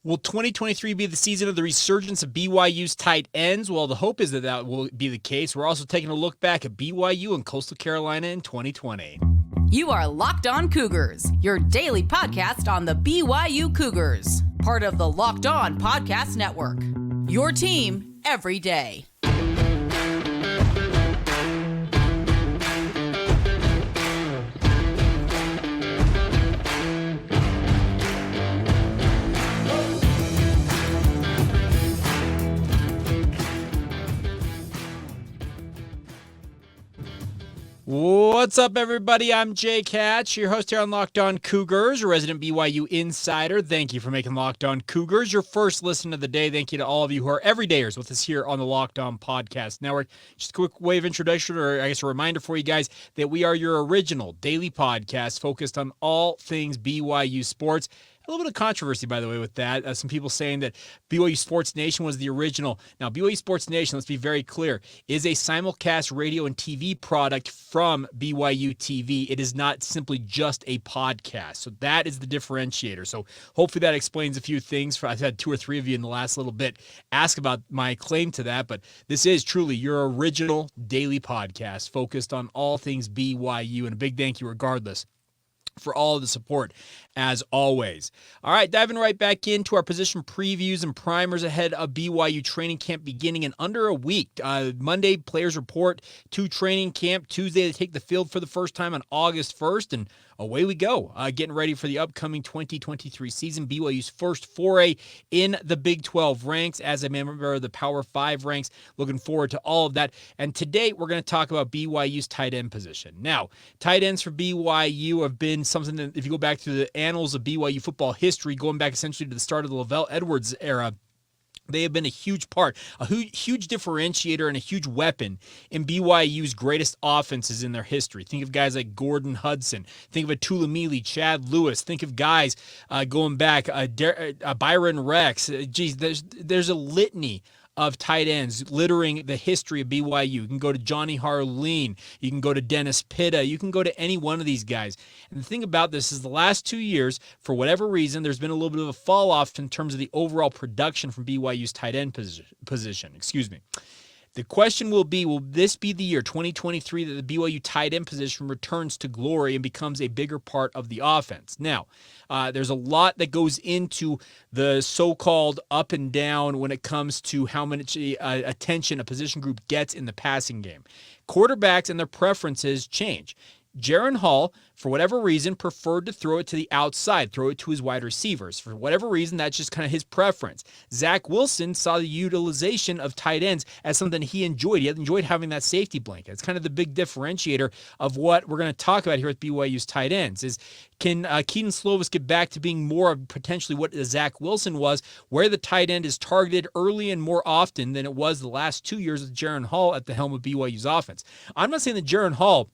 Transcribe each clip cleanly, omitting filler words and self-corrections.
Will 2023 be the season of the resurgence of BYU's tight ends? Well, the hope is that will be the case. We're also taking a look back at BYU and Coastal Carolina in 2020. You are Locked On Cougars, your daily podcast on the BYU Cougars, part of the Locked On Podcast Network. Your team every day. What's up, everybody? I'm Jake Hatch, your host here on Locked On Cougars, a resident BYU insider. Thank you for making Locked On Cougars your first listen of the day. Thank you to all of you who are everydayers with us here on the Locked On Podcast Network. Just a quick way of introduction, or I guess a reminder for you guys that we are your original daily podcast focused on all things BYU sports. A little bit of controversy, by the way, with that. Some people saying that BYU Sports Nation was the original. Now, BYU Sports Nation, let's be very clear, is a simulcast radio and TV product from BYU TV. It is not simply just a podcast. So that is the differentiator. So hopefully that explains a few things. I've had two or three of you in the last little bit ask about my claim to that, but this is truly your original daily podcast focused on all things BYU, and a big thank you regardless for all of the support, as always. All right, diving right back into our position previews and primers ahead of BYU training camp beginning in under a week. Monday, players report to training camp. Tuesday, they take the field for the first time on August 1st, and away we go, getting ready for the upcoming 2023 season. BYU's first foray in the Big 12 ranks as a member of the Power 5 ranks. Looking forward to all of that. And today, we're going to talk about BYU's tight end position. Now, tight ends for BYU have been something that, if you go back to the annals of BYU football history, going back essentially to the start of the Lavelle Edwards era, they have been a huge part, a huge differentiator and a huge weapon in BYU's greatest offenses in their history. Think of guys like Gordon Hudson. Think of Tulamili, Chad Lewis. Think of guys going back, Byron Rex. There's a litany of tight ends littering the history of BYU. You can go to Johnny Harleen. You can go to Dennis Pitta. You can go to any one of these guys. And the thing about this is the last 2 years, for whatever reason, there's been a little bit of a fall off in terms of the overall production from BYU's tight end position. The question will this be the year, 2023, that the BYU tight end position returns to glory and becomes a bigger part of the offense? Now, there's a lot that goes into the so-called up and down when it comes to how much attention a position group gets in the passing game. Quarterbacks and their preferences change. Jaren Hall, for whatever reason, preferred to throw it to the outside, throw it to his wide receivers. For whatever reason, that's just kind of his preference. Zach Wilson saw the utilization of tight ends as something he enjoyed. He enjoyed having that safety blanket. It's kind of the big differentiator of what we're going to talk about here with BYU's tight ends is, can Keaton Slovis get back to being more of potentially what Zach Wilson was, where the tight end is targeted early and more often than it was the last 2 years with Jaren Hall at the helm of BYU's offense? I'm not saying that Jaren Hall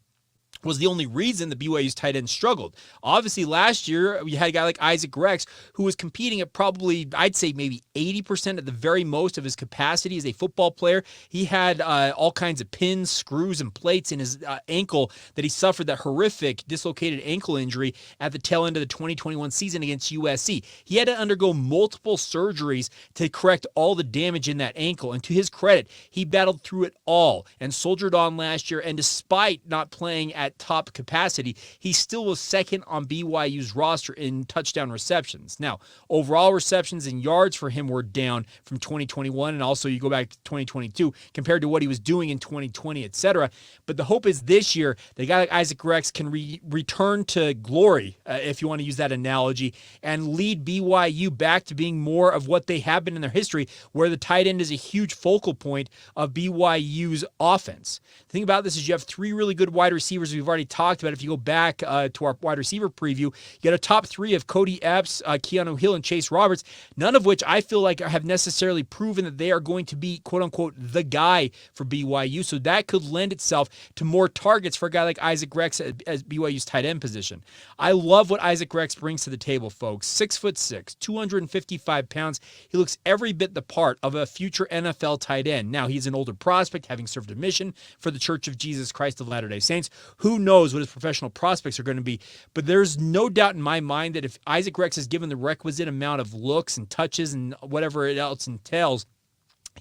was the only reason the BYU's tight end struggled. Obviously, last year, we had a guy like Isaac Rex who was competing at probably, I'd say maybe 80% at the very most of his capacity as a football player. He had all kinds of pins, screws, and plates in his ankle that he suffered that horrific dislocated ankle injury at the tail end of the 2021 season against USC. He had to undergo multiple surgeries to correct all the damage in that ankle, and to his credit, he battled through it all and soldiered on last year, and despite not playing at top capacity, he still was second on BYU's roster in touchdown receptions. Now, overall receptions and yards for him were down from 2021, and also you go back to 2022 compared to what he was doing in 2020, etc. But the hope is this year that a guy like Isaac Rex can return to glory, if you want to use that analogy, and lead BYU back to being more of what they have been in their history, where the tight end is a huge focal point of BYU's offense. The thing about this is you have three really good wide receivers we've already talked about. If you go back to our wide receiver preview, you get a top three of Cody Epps, Keanu Hill, and Chase Roberts, none of which I feel like have necessarily proven that they are going to be, quote-unquote, the guy for BYU. So that could lend itself to more targets for a guy like Isaac Rex as BYU's tight end position. I love what Isaac Rex brings to the table, folks. 6'6", 255 pounds. He looks every bit the part of a future NFL tight end. Now, he's an older prospect, having served a mission for the Church of Jesus Christ of Latter-day Saints, who Who knows what his professional prospects are going to be? But there's no doubt in my mind that if Isaac Rex is given the requisite amount of looks and touches and whatever it else entails,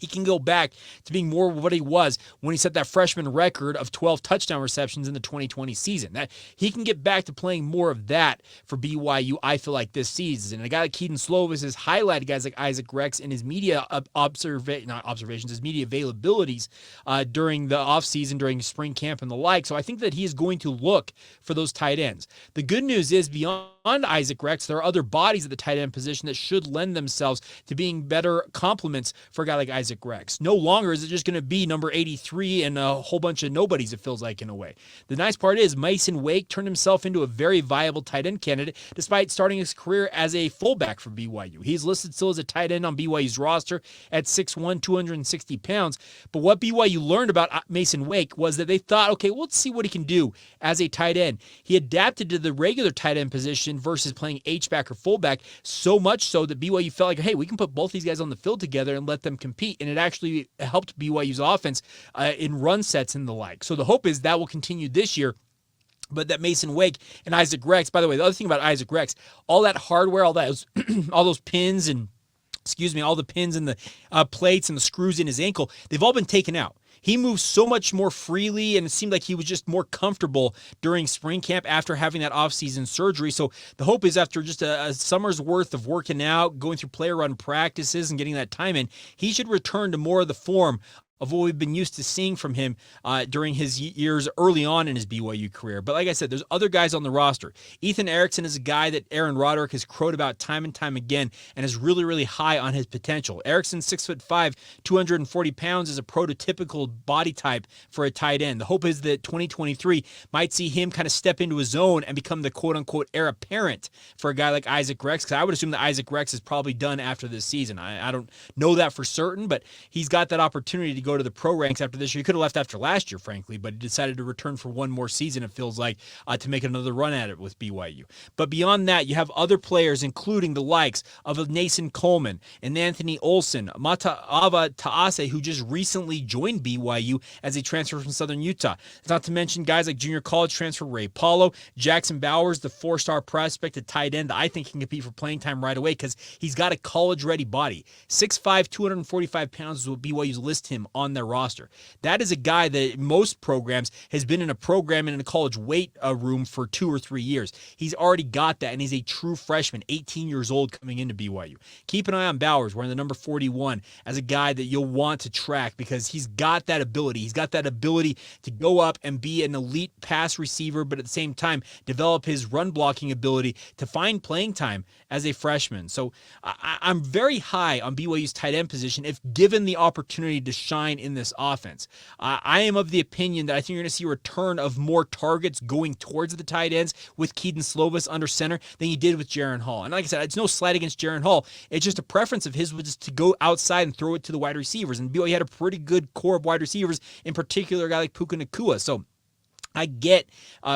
he can go back to being more of what he was when he set that freshman record of 12 touchdown receptions in the 2020 season. That he can get back to playing more of that for BYU, I feel like, this season. And a guy like Keaton Slovis has highlighted guys like Isaac Rex in his media his media availabilities during the offseason, during spring camp and the like. So I think that he is going to look for those tight ends. The good news is, beyond Isaac Rex, there are other bodies at the tight end position that should lend themselves to being better complements for a guy like Isaac Rex. No longer is it just going to be number 83 and a whole bunch of nobodies, it feels like, in a way. The nice part is Mason Wake turned himself into a very viable tight end candidate despite starting his career as a fullback for BYU. He's listed still as a tight end on BYU's roster at 6'1", 260 pounds. But what BYU learned about Mason Wake was that they thought, okay, well, let's see what he can do as a tight end. He adapted to the regular tight end position versus playing H-back or fullback, so much so that BYU felt like, hey, we can put both these guys on the field together and let them compete. And it actually helped BYU's offense in run sets and the like. So the hope is that will continue this year. But that Mason Wake and Isaac Rex, by the way, the other thing about Isaac Rex, all that hardware, all those pins and, all the pins and the plates and the screws in his ankle, they've all been taken out. He moves so much more freely, and it seemed like he was just more comfortable during spring camp after having that offseason surgery. So the hope is after just a summer's worth of working out, going through player run practices and getting that time in, he should return to more of the form of what we've been used to seeing from him during his years early on in his BYU career. But like I said, there's other guys on the roster. Ethan Erickson is a guy that Aaron Roderick has crowed about time and time again and is really, really high on his potential. Erickson, 6'5", 240 pounds, is a prototypical body type for a tight end. The hope is that 2023 might see him kind of step into his zone and become the quote-unquote heir apparent for a guy like Isaac Rex, because I would assume that Isaac Rex is probably done after this season. I don't know that for certain, but he's got that opportunity to go to the pro ranks after this year. He could have left after last year, frankly, but he decided to return for one more season, it feels like, to make another run at it with BYU. But beyond that, you have other players, including the likes of Nason Coleman and Anthony Olson, Mata'ava Ta'ase, who just recently joined BYU as a transfer from Southern Utah. Not to mention guys like junior college transfer Ray Paulo, Jackson Bowers, the four-star prospect at tight end that I think can compete for playing time right away because he's got a college-ready body. 6'5", 245 pounds is what BYU's list him on their roster. That is a guy that most programs has been in a program and in a college weight room for 2 or 3 years. He's already got that, and he's a true freshman, 18 years old, coming into BYU. Keep an eye on Bowers, wearing the number 41, as a guy that you'll want to track because he's got that ability. He's got that ability to go up and be an elite pass receiver, but at the same time, develop his run blocking ability to find playing time as a freshman. So I'm very high on BYU's tight end position if given the opportunity to shine in this offense. I am of the opinion that I think you're going to see a return of more targets going towards the tight ends with Keaton Slovis under center than you did with Jaren Hall. And like I said, it's no slight against Jaren Hall. It's just a preference of his was just to go outside and throw it to the wide receivers. And BYU had a pretty good core of wide receivers, in particular a guy like Puka Nacua. So I get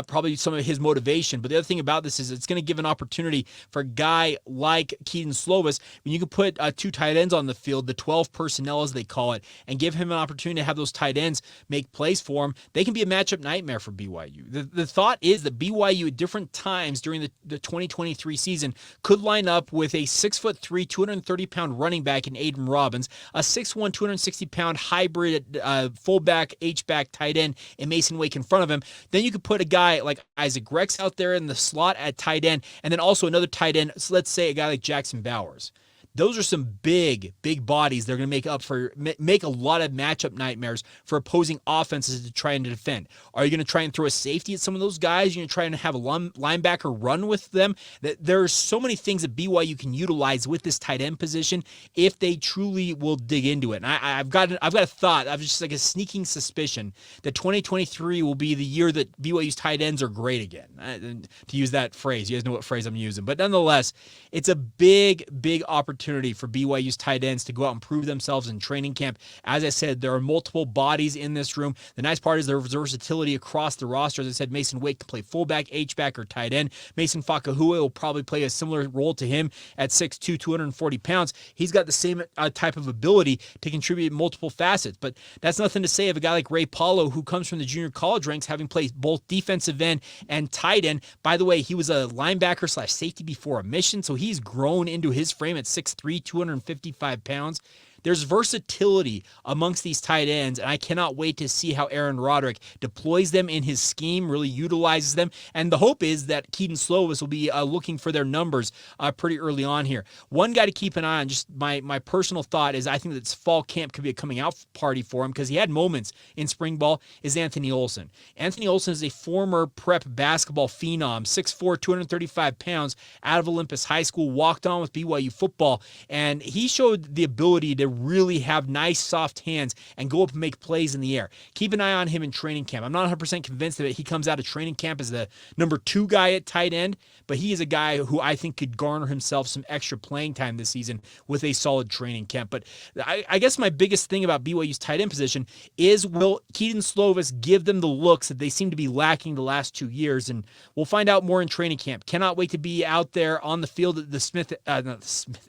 probably some of his motivation, but the other thing about this is it's going to give an opportunity for a guy like Keaton Slovis, when you can put 2 tight ends on the field, the 12 personnel as they call it, and give him an opportunity to have those tight ends make plays for him. They can be a matchup nightmare for BYU. The thought is that BYU at different times during the 2023 season could line up with a 6'3", 230-pound running back in Aiden Robbins, a 6'1", 260-pound hybrid fullback, H-back tight end in Mason Wake in front of him. Then you could put a guy like Isaac Rex out there in the slot at tight end, and then also another tight end, so let's say a guy like Jackson Bowers. Those are some big bodies they're going to make a lot of matchup nightmares for opposing offenses to try and defend. Are you going to try and throw a safety at some of those guys? You're going to try and have a linebacker run with them? There are so many things that BYU can utilize with this tight end position if they truly will dig into it. And I've got a thought, I've just like a sneaking suspicion that 2023 will be the year that BYU's tight ends are great again. To use that phrase, you guys know what phrase I'm using. But nonetheless, it's a big opportunity opportunity for BYU's tight ends to go out and prove themselves in training camp. As I said, there are multiple bodies in this room. The nice part is there's versatility across the roster. As I said, Mason Wake can play fullback, H-back, or tight end. Mason Fakahua will probably play a similar role to him at 6'2", 240 pounds. He's got the same type of ability to contribute multiple facets, but that's nothing to say of a guy like Ray Paulo, who comes from the junior college ranks, having played both defensive end and tight end. By the way, he was a linebacker / safety before a mission, so he's grown into his frame at 6'3", 255 pounds. There's versatility amongst these tight ends, and I cannot wait to see how Aaron Roderick deploys them in his scheme, really utilizes them. And the hope is that Keaton Slovis will be looking for their numbers pretty early on here. One guy to keep an eye on, just my personal thought is I think that this fall camp could be a coming out party for him because he had moments in spring ball, is Anthony Olson. Anthony Olson is a former prep basketball phenom, 6'4", 235 pounds, out of Olympus High School, walked on with BYU football, and he showed the ability to really have nice soft hands and go up and make plays in the air. Keep an eye on him in training camp. I'm not 100% convinced that he comes out of training camp as the number 2 guy at tight end, but he is a guy who I think could garner himself some extra playing time this season with a solid training camp. But I guess my biggest thing about BYU's tight end position is, will Keaton Slovis give them the looks that they seem to be lacking the last 2 years? And we'll find out more in training camp. Cannot wait to be out there on the field at the student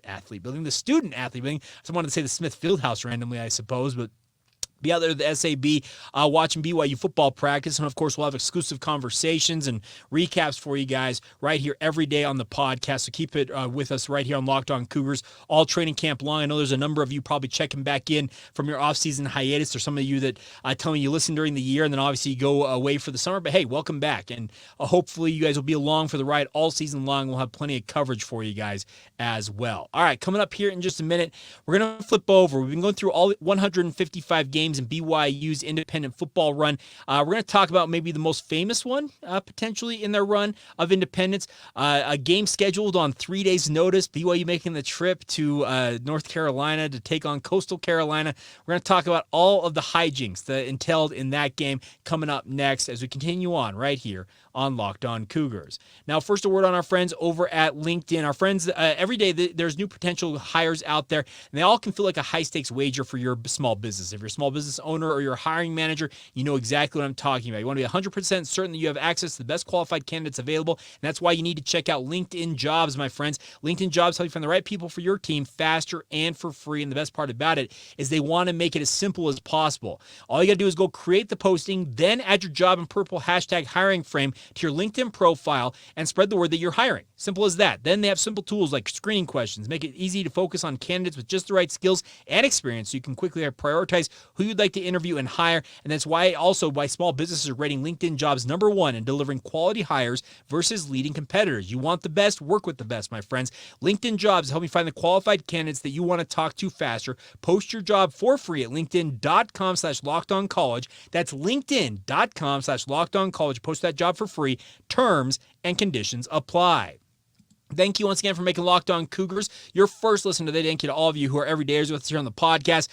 athlete building. I wanted to say the Smith Fieldhouse randomly, I suppose, but be out there at the SAB watching BYU football practice. And, of course, we'll have exclusive conversations and recaps for you guys right here every day on the podcast. So keep it with us right here on Locked On Cougars all training camp long. I know there's a number of you probably checking back in from your offseason hiatus, or some of you that tell me you listen during the year and then obviously you go away for the summer. But, hey, welcome back. And hopefully you guys will be along for the ride all season long. We'll have plenty of coverage for you guys as well. All right, coming up here in just a minute, we're going to flip over. We've been going through all 155 games in BYU's independent football run. We're going to talk about maybe the most famous one, potentially in their run of independence. A game scheduled on 3 days' notice. BYU making the trip to North Carolina to take on Coastal Carolina. We're going to talk about all of the hijinks that entailed in that game coming up next as we continue on right here on Locked On Cougars. Now, first, a word on our friends over at LinkedIn. Our friends, every day there's new potential hires out there, and they all can feel like a high-stakes wager for your small business. If you're a small business owner or you're a hiring manager, you know exactly what I'm talking about. You want to be 100% certain that you have access to the best qualified candidates available, and that's why you need to check out LinkedIn Jobs, my friends. LinkedIn Jobs help you find the right people for your team faster and for free, and the best part about it is they want to make it as simple as possible. All you got to do is go create the posting, then add your job in purple hashtag hiring frame to your LinkedIn profile and spread the word that you're hiring. Simple as that. Then they have simple tools like screening questions, make it easy to focus on candidates with just the right skills and experience so you can quickly prioritize who you'd like to interview and hire. And that's why small businesses are rating LinkedIn Jobs #1 in delivering quality hires versus leading competitors. You want the best, work with the best, my friends. LinkedIn Jobs help you find the qualified candidates that you want to talk to faster. Post your job for free at linkedin.com/lockedoncollege. That's linkedin.com/lockedoncollege. Post that job for free. Terms and conditions apply. Thank you once again for making Locked On Cougars your first listen to the day. Thank you to all of you who are everydayers with us here on the podcast.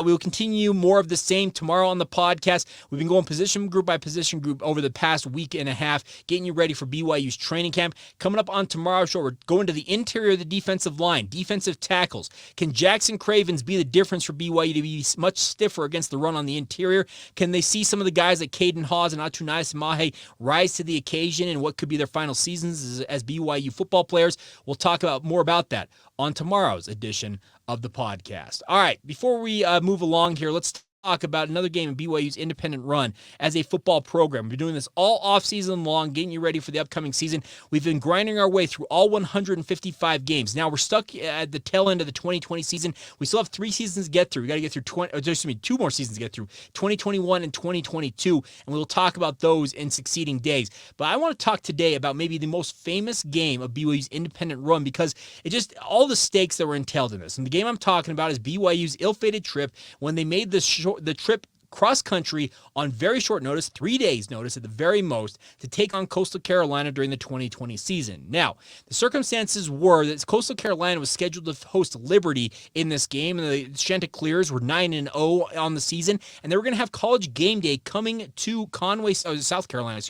We will continue more of the same tomorrow on the podcast. We've been going position group by position group over the past week and a half, getting you ready for BYU's training camp. Coming up on tomorrow's show, we're going to the interior of the defensive line, defensive tackles. Can Jackson Cravens be the difference for BYU to be much stiffer against the run on the interior? Can they see some of the guys like Caden Hawes and Atunai Samahe rise to the occasion in what could be their final seasons as BYU football players? We'll talk more about that on tomorrow's edition of the podcast. All right, before we move along here, let's talk about another game in BYU's independent run as a football program. We've been doing this all off-season long, getting you ready for the upcoming season. We've been grinding our way through all 155 games. Now we're stuck at the tail end of the 2020 season. We still have 3 seasons to get through. We got to get through 2 more seasons to get through, 2021 and 2022, and we'll talk about those in succeeding days. But I want to talk today about maybe the most famous game of BYU's independent run because it just all the stakes that were entailed in this. And the game I'm talking about is BYU's ill-fated trip when they made the trip cross-country on very short notice, 3 days' notice at the very most, to take on Coastal Carolina during the 2020 season. Now, the circumstances were that Coastal Carolina was scheduled to host Liberty in this game, and the Chanticleers were 9-0 on the season, and they were going to have College Game Day coming to Conway, South Carolina,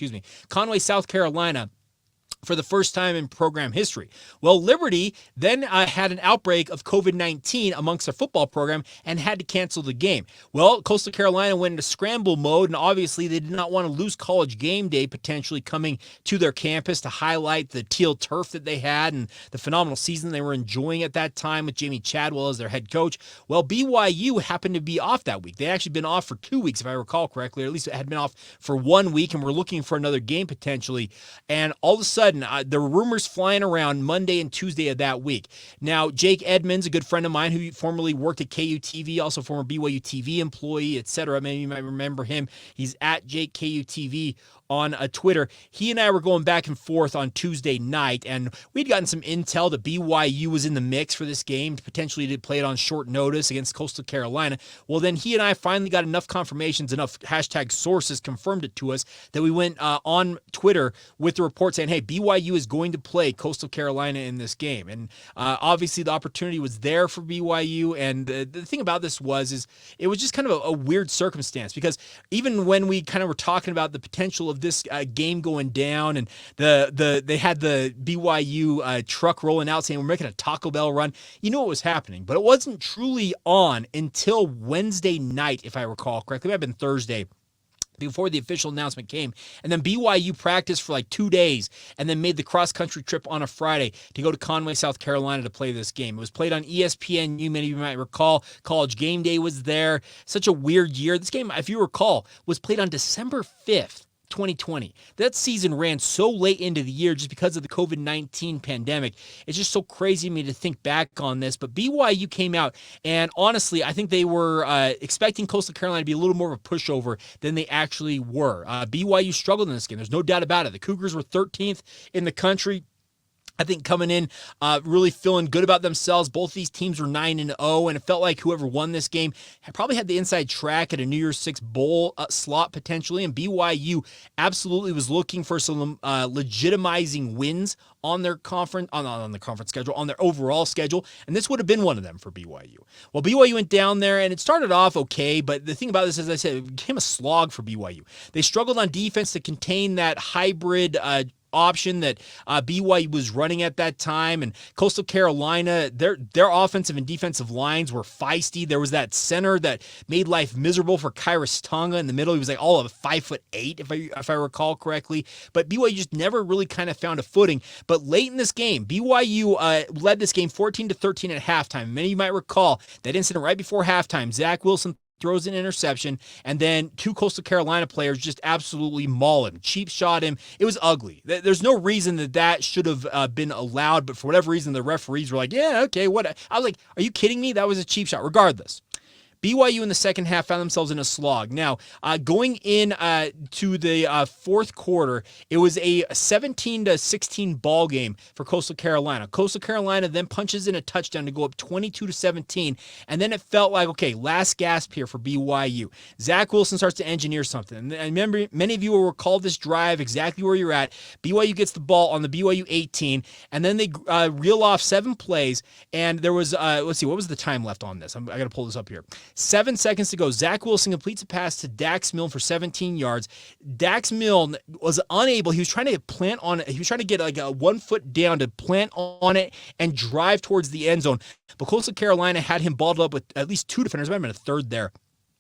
for the first time in program history. Well, Liberty then had an outbreak of COVID-19 amongst their football program and had to cancel the game. Well, Coastal Carolina went into scramble mode, and obviously they did not want to lose College game day potentially coming to their campus to highlight the teal turf that they had and the phenomenal season they were enjoying at that time with Jamie Chadwell as their head coach. Well, BYU happened to be off that week. They had actually been off for 2 weeks, if I recall correctly, or at least it had been off for 1 week, and were looking for another game potentially. And all of a sudden, there were rumors flying around Monday and Tuesday of that week. Now, Jake Edmonds, a good friend of mine who formerly worked at KUTV, also former BYU TV employee, etc. Maybe you might remember him. He's at Jake KUTV on Twitter. He and I were going back and forth on Tuesday night, and we'd gotten some intel that BYU was in the mix for this game, potentially to play it on short notice against Coastal Carolina. Well, then he and I finally got enough confirmations, enough hashtag sources confirmed it to us, that we went on Twitter with the report saying, hey, BYU is going to play Coastal Carolina in this game. And obviously the opportunity was there for BYU, and the thing about this is it was just kind of a weird circumstance, because even when we kind of were talking about the potential of this game going down, and they had the BYU truck rolling out saying we're making a Taco Bell run, you know what was happening. But it wasn't truly on until Wednesday night, if I recall correctly. It might have been Thursday, before the official announcement came. And then BYU practiced for like 2 days and then made the cross-country trip on a Friday to go to Conway, South Carolina to play this game. It was played on ESPN. Many of you might recall. College game day was there. Such a weird year. This game, if you recall, was played on December 5th. 2020. That season ran so late into the year just because of the COVID-19 pandemic. It's just so crazy to me to think back on this. But BYU came out, and honestly, I think they were expecting Coastal Carolina to be a little more of a pushover than they actually were. BYU struggled in this game. There's no doubt about it. The Cougars were 13th in the country. I think coming in, really feeling good about themselves. Both these teams were 9-0, and it felt like whoever won this game probably had the inside track at a New Year's Six bowl slot potentially. And BYU absolutely was looking for some legitimizing wins on their conference, on the conference schedule, on their overall schedule, and this would have been one of them for BYU. Well, BYU went down there, and it started off okay, but the thing about this, as I said, it became a slog for BYU. They struggled on defense to contain that hybrid option that BYU was running at that time, and Coastal Carolina, their offensive and defensive lines were feisty. There was that center that made life miserable for Kairos Tonga in the middle. He was like all of 5'8", if I recall correctly, but BYU just never really kind of found a footing. But late in this game, BYU led this game 14-13 at halftime. Many of you might recall that incident right before halftime. Zach Wilson throws an interception, and then two Coastal Carolina players just absolutely maul him, cheap shot him. It was ugly. There's no reason that should have been allowed, but for whatever reason, the referees were like, yeah, okay, what? I was like, are you kidding me? That was a cheap shot. Regardless, BYU in the second half found themselves in a slog. Now, going in to the fourth quarter, it was a 17-16 ball game for Coastal Carolina. Coastal Carolina then punches in a touchdown to go up 22-17, and then it felt like, okay, last gasp here for BYU. Zach Wilson starts to engineer something. And I remember many of you will recall this drive exactly where you're at. BYU gets the ball on the BYU 18, and then they reel off 7 plays, and there was, let's see, what was the time left on this? I got to pull this up here. 7 seconds to go. Zach Wilson completes a pass to Dax Milne for 17 yards. Dax Milne was unable. He was trying to plant on it. He was trying to get like a 1 foot down to plant on it and drive towards the end zone. But Coastal Carolina had him balled up with at least 2 defenders. Might have been a third there.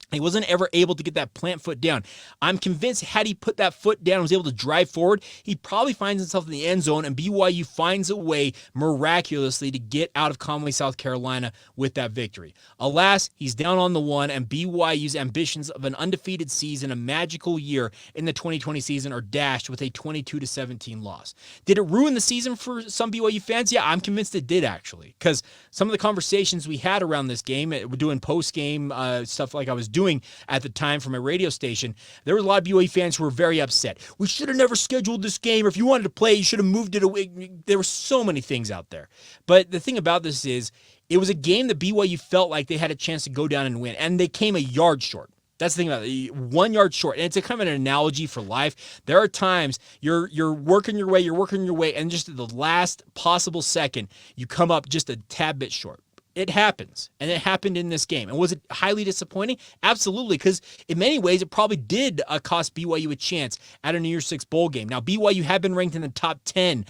He wasn't ever able to get that plant foot down. I'm convinced had he put that foot down and was able to drive forward, he probably finds himself in the end zone, and BYU finds a way miraculously to get out of Conway, South Carolina with that victory. Alas, he's down on the one, and BYU's ambitions of an undefeated season, a magical year in the 2020 season, are dashed with a 22-17 loss. Did it ruin the season for some BYU fans? Yeah, I'm convinced it did, actually, because some of the conversations we had around this game, we're doing post-game stuff like I was doing at the time for my radio station, there were a lot of BYU fans who were very upset. We should have never scheduled this game, or if you wanted to play, you should have moved it away. There were so many things out there. But the thing about this is, it was a game that BYU felt like they had a chance to go down and win, and they came a yard short. That's the thing about it, 1 yard short. And it's a kind of an analogy for life. There are times you're working your way, and just at the last possible second, you come up just a tad bit short. It happens, and it happened in this game. And was it highly disappointing? Absolutely, because in many ways, it probably did cost BYU a chance at a New Year's Six bowl game. Now, BYU had been ranked in the top 10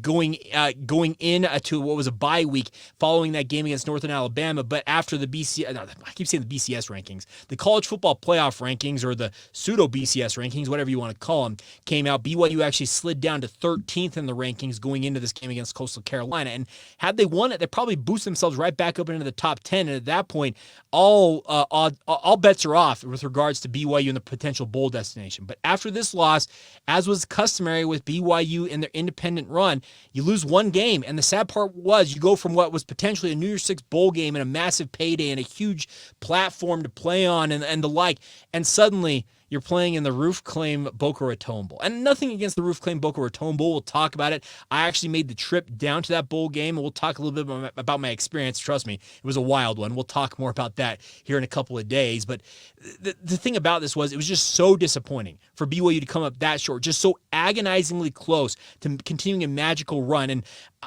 going in to what was a bye week following that game against Northern Alabama, but after the I keep saying the BCS rankings, the college football playoff rankings, or the pseudo-BCS rankings, whatever you want to call them, came out. BYU actually slid down to 13th in the rankings going into this game against Coastal Carolina, and had they won it, they probably boost themselves right back up into the top 10, and at that point, all bets are off with regards to BYU and the potential bowl destination. But after this loss, as was customary with BYU in their independent run, you lose one game, and the sad part was you go from what was potentially a New Year's Six bowl game and a massive payday and a huge platform to play on and the like, and suddenly you're playing in the Roof Claim Boca Raton Bowl. And nothing against the Roof Claim Boca Raton Bowl. We'll talk about it. I actually made the trip down to that bowl game, and we'll talk a little bit about my experience. Trust me, it was a wild one. We'll talk more about that here in a couple of days. But the thing about this was it was just so disappointing for BYU to come up that short, just so agonizingly close to continuing a magical run. And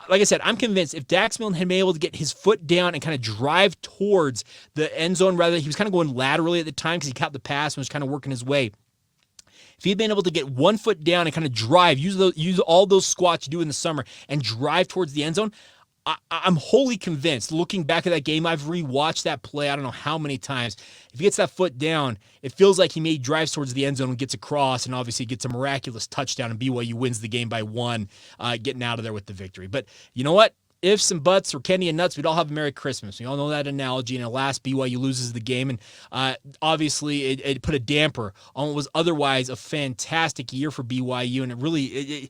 like I said, I'm convinced if Dax Milne had been able to get his foot down and kind of drive towards the end zone, rather, he was kind of going laterally at the time because he caught the pass and was kind of working his way. If he had been able to get one foot down and kind of drive, use all those squats you do in the summer and drive towards the end zone, I'm wholly convinced, looking back at that game, I've rewatched that play I don't know how many times. If he gets that foot down, it feels like he maybe drives towards the end zone and gets across, and obviously gets a miraculous touchdown, and BYU wins the game by one, getting out of there with the victory. But you know what? Ifs and buts or candy and nuts, we'd all have a Merry Christmas. We all know that analogy. And alas, BYU loses the game. And obviously, it put a damper on what was otherwise a fantastic year for BYU. And it really,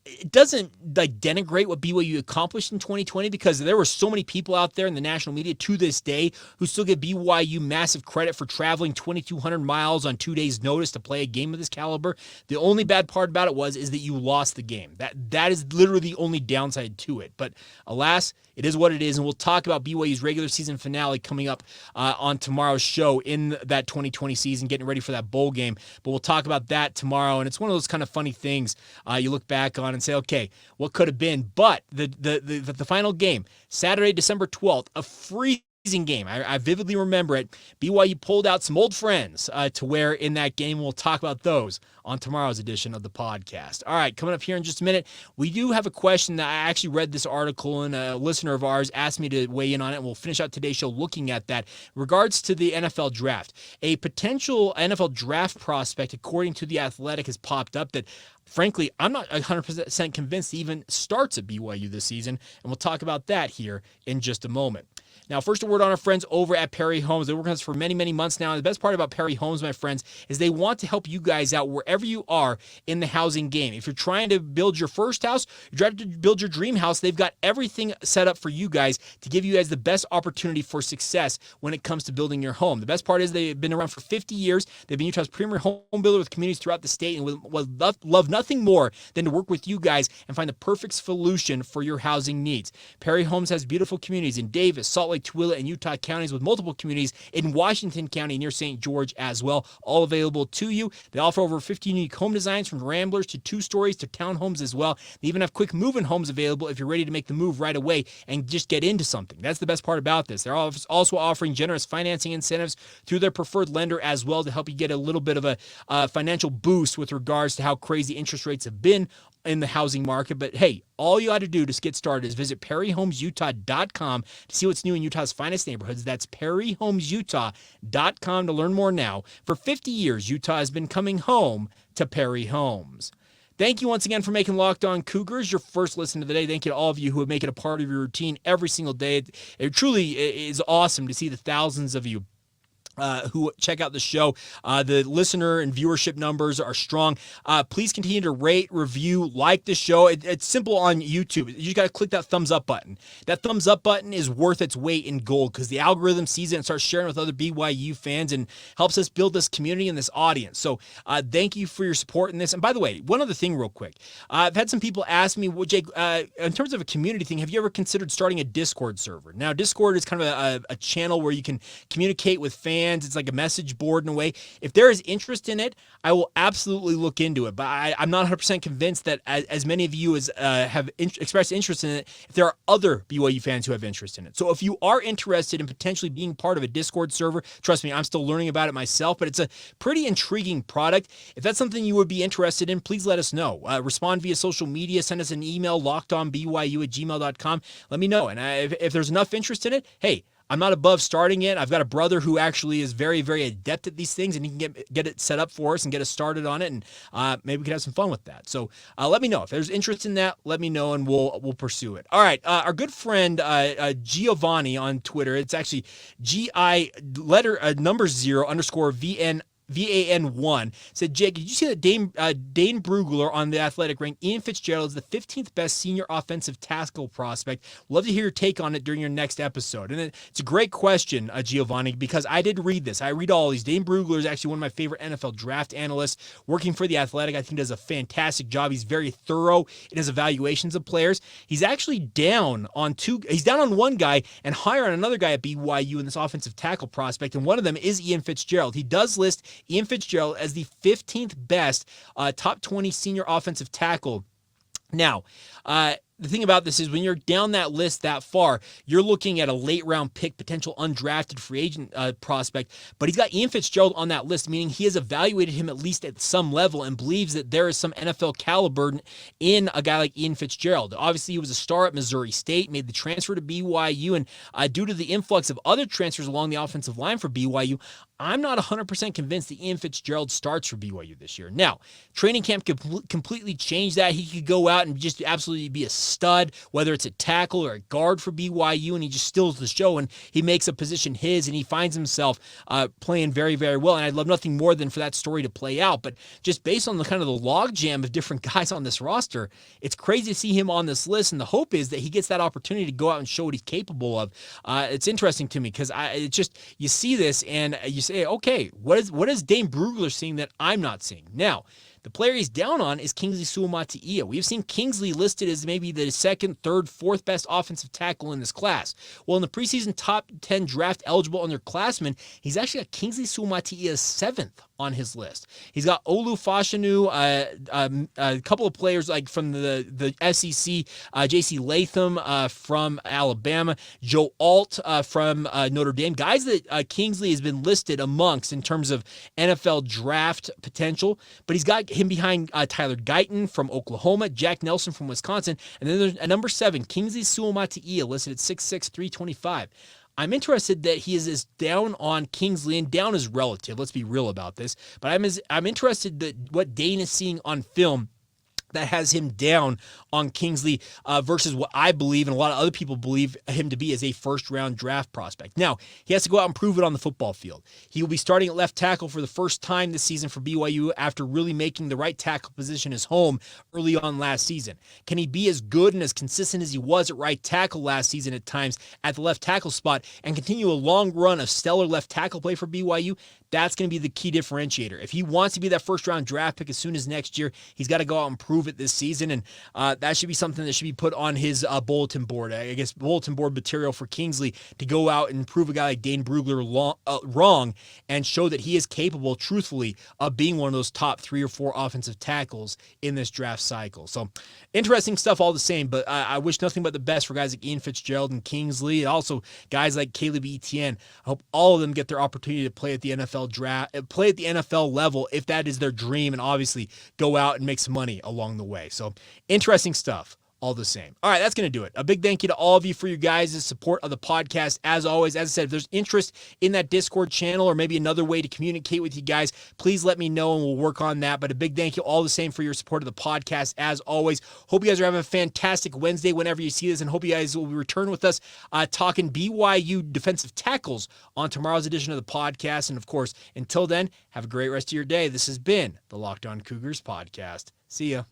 it doesn't like denigrate what BYU accomplished in 2020, because there were so many people out there in the national media to this day who still give BYU massive credit for traveling 2,200 miles on 2 days' notice to play a game of this caliber. The only bad part about it is that you lost the game. That is literally the only downside to it. But alas, it is what it is, and we'll talk about BYU's regular season finale coming up on tomorrow's show in that 2020 season, getting ready for that bowl game. But we'll talk about that tomorrow, and it's one of those kind of funny things you look back on and say, okay, what could have been? But the final game, Saturday, December 12th, a freezing game. I vividly remember it. BYU pulled out some old friends to wear in that game. We'll talk about those on tomorrow's edition of the podcast. All right, coming up here in just a minute, we do have a question that I actually read this article, and a listener of ours asked me to weigh in on it, and we'll finish out today's show looking at that. In regards to the NFL draft, a potential NFL draft prospect, according to The Athletic, has popped up that, frankly, I'm not 100% convinced even starts at BYU this season, and we'll talk about that here in just a moment. Now, first, a word on our friends over at Perry Homes. They've worked with us for many, many months now. And the best part about Perry Homes, my friends, is they want to help you guys out wherever you are in the housing game. If you're trying to build your first house, you're trying to build your dream house, they've got everything set up for you guys to give you guys the best opportunity for success when it comes to building your home. The best part is they've been around for 50 years. They've been Utah's premier home builder with communities throughout the state, and would love nothing more than to work with you guys and find the perfect solution for your housing needs. Perry Homes has beautiful communities in Davis, Salt Lake, Tooele, and Utah counties, with multiple communities in Washington County near St. George as well, all available to you. They offer over 50 unique home designs, from ramblers to 2 stories to townhomes as well. They even have quick move-in homes available if you're ready to make the move right away and just get into something. That's the best part about this. They're also offering generous financing incentives through their preferred lender as well, to help you get a little bit of a financial boost with regards to how crazy interest rates have been in the housing market. But hey, all you got to do to get started is visit perryhomesutah.com to see what's new in Utah's finest neighborhoods. That's perryhomesutah.com to learn more now. For 50 years, Utah has been coming home to Perry Homes. Thank you once again for making Locked On Cougars your first listen of the day. Thank you to all of you who make it a part of your routine every single day. It truly is awesome to see the thousands of you who check out the show. The listener and viewership numbers are strong. Please continue to rate, review, like the show. It's simple on YouTube. You just got to click that thumbs up button. That thumbs up button is worth its weight in gold, because the algorithm sees it and starts sharing with other BYU fans and helps us build this community and this audience. So thank you for your support in this. And by the way, one other thing real quick. I've had some people ask me, well, Jake, in terms of a community thing, have you ever considered starting a Discord server? Now, Discord is kind of a channel where you can communicate with fans fans. It's like a message board in a way. If there is interest in it, I will absolutely look into it. But I'm not 100% convinced that as many of you as have expressed interest in it, if there are other BYU fans who have interest in it. So if you are interested in potentially being part of a Discord server, trust me, I'm still learning about it myself, but it's a pretty intriguing product. If that's something you would be interested in, please let us know. Respond via social media, send us an email, lockedonbyu@gmail.com. Let me know. And if there's enough interest in it, hey, I'm not above starting it. I've got a brother who actually is very, very adept at these things, and he can get it set up for us and get us started on it, and maybe we can have some fun with that. So let me know. If there's interest in that, let me know, and we'll pursue it. All right, our good friend Giovanni on Twitter, it's actually number 0_VAN1 said, Jake, did you see that Dane Brugler on The Athletic ranked Ian Fitzgerald as the 15th best senior offensive tackle prospect? Love to hear your take on it during your next episode. And it's a great question, Giovanni, because I did read this. I read all these. Dane Brugler is actually one of my favorite NFL draft analysts working for The Athletic. I think he does a fantastic job. He's very thorough in his evaluations of players. He's actually down on one guy and higher on another guy at BYU in this offensive tackle prospect, and one of them is Ian Fitzgerald. He does list Ian Fitzgerald as the 15th best top 20 senior offensive tackle. Now, the thing about this is when you're down that list that far, you're looking at a late round pick, potential undrafted free agent prospect, but he's got Ian Fitzgerald on that list, meaning he has evaluated him at least at some level and believes that there is some NFL caliber in a guy like Ian Fitzgerald. Obviously, he was a star at Missouri State, made the transfer to BYU, and due to the influx of other transfers along the offensive line for BYU, I'm not 100% convinced that Ian Fitzgerald starts for BYU this year. Now, training camp could completely change that. He could go out and just absolutely be a stud, whether it's a tackle or a guard for BYU, and he just steals the show, and he makes a position his, and he finds himself playing very, very well. And I'd love nothing more than for that story to play out. But just based on the kind of the logjam of different guys on this roster, it's crazy to see him on this list, and the hope is that he gets that opportunity to go out and show what he's capable of. It's interesting to me because you see this and you say, okay, what is Dane Brugler seeing that I'm not seeing? Now, the player he's down on is Kingsley Suamataia. We've seen Kingsley listed as maybe the second, third, fourth best offensive tackle in this class. Well, in the preseason top 10 draft eligible underclassmen, he's actually got Kingsley Suamataia 7th on his list. He's got Olu Fashanu, a couple of players like from the SEC, J.C. Latham from Alabama, Joe Alt from Notre Dame, guys that Kingsley has been listed amongst in terms of NFL draft potential, but he's got him behind Tyler Guyton from Oklahoma, Jack Nelson from Wisconsin, and then there's a number 7, Kingsley Suamataia, listed at 6'6", 325. I'm interested that he is down on Kingsley, and down is relative. Let's be real about this. But I'm interested that what Dane is seeing on film that has him down on Kingsley versus what I believe and a lot of other people believe him to be as a first-round draft prospect. Now, he has to go out and prove it on the football field. He will be starting at left tackle for the first time this season for BYU after really making the right tackle position his home early on last season. Can he be as good and as consistent as he was at right tackle last season at times at the left tackle spot and continue a long run of stellar left tackle play for BYU? That's going to be the key differentiator. If he wants to be that first-round draft pick as soon as next year, he's got to go out and prove it this season, and that should be something that should be put on his bulletin board. I guess bulletin board material for Kingsley to go out and prove a guy like Dane Brugler wrong and show that he is capable, truthfully, of being one of those top 3 or 4 offensive tackles in this draft cycle. So interesting stuff all the same, but I wish nothing but the best for guys like Ian Fitzgerald and Kingsley, and also guys like Caleb Etienne. I hope all of them get their opportunity to play at the NFL draft, play at the NFL level if that is their dream, and obviously go out and make some money along the way. So interesting stuff all the same. All right, that's going to do it. A big thank you to all of you for your guys' support of the podcast. As always, as I said, if there's interest in that Discord channel or maybe another way to communicate with you guys, please let me know and we'll work on that. But a big thank you all the same for your support of the podcast. As always, hope you guys are having a fantastic Wednesday whenever you see this, and hope you guys will return with us talking BYU defensive tackles on tomorrow's edition of the podcast. And of course, until then, have a great rest of your day. This has been the Locked On Cougars podcast. See ya.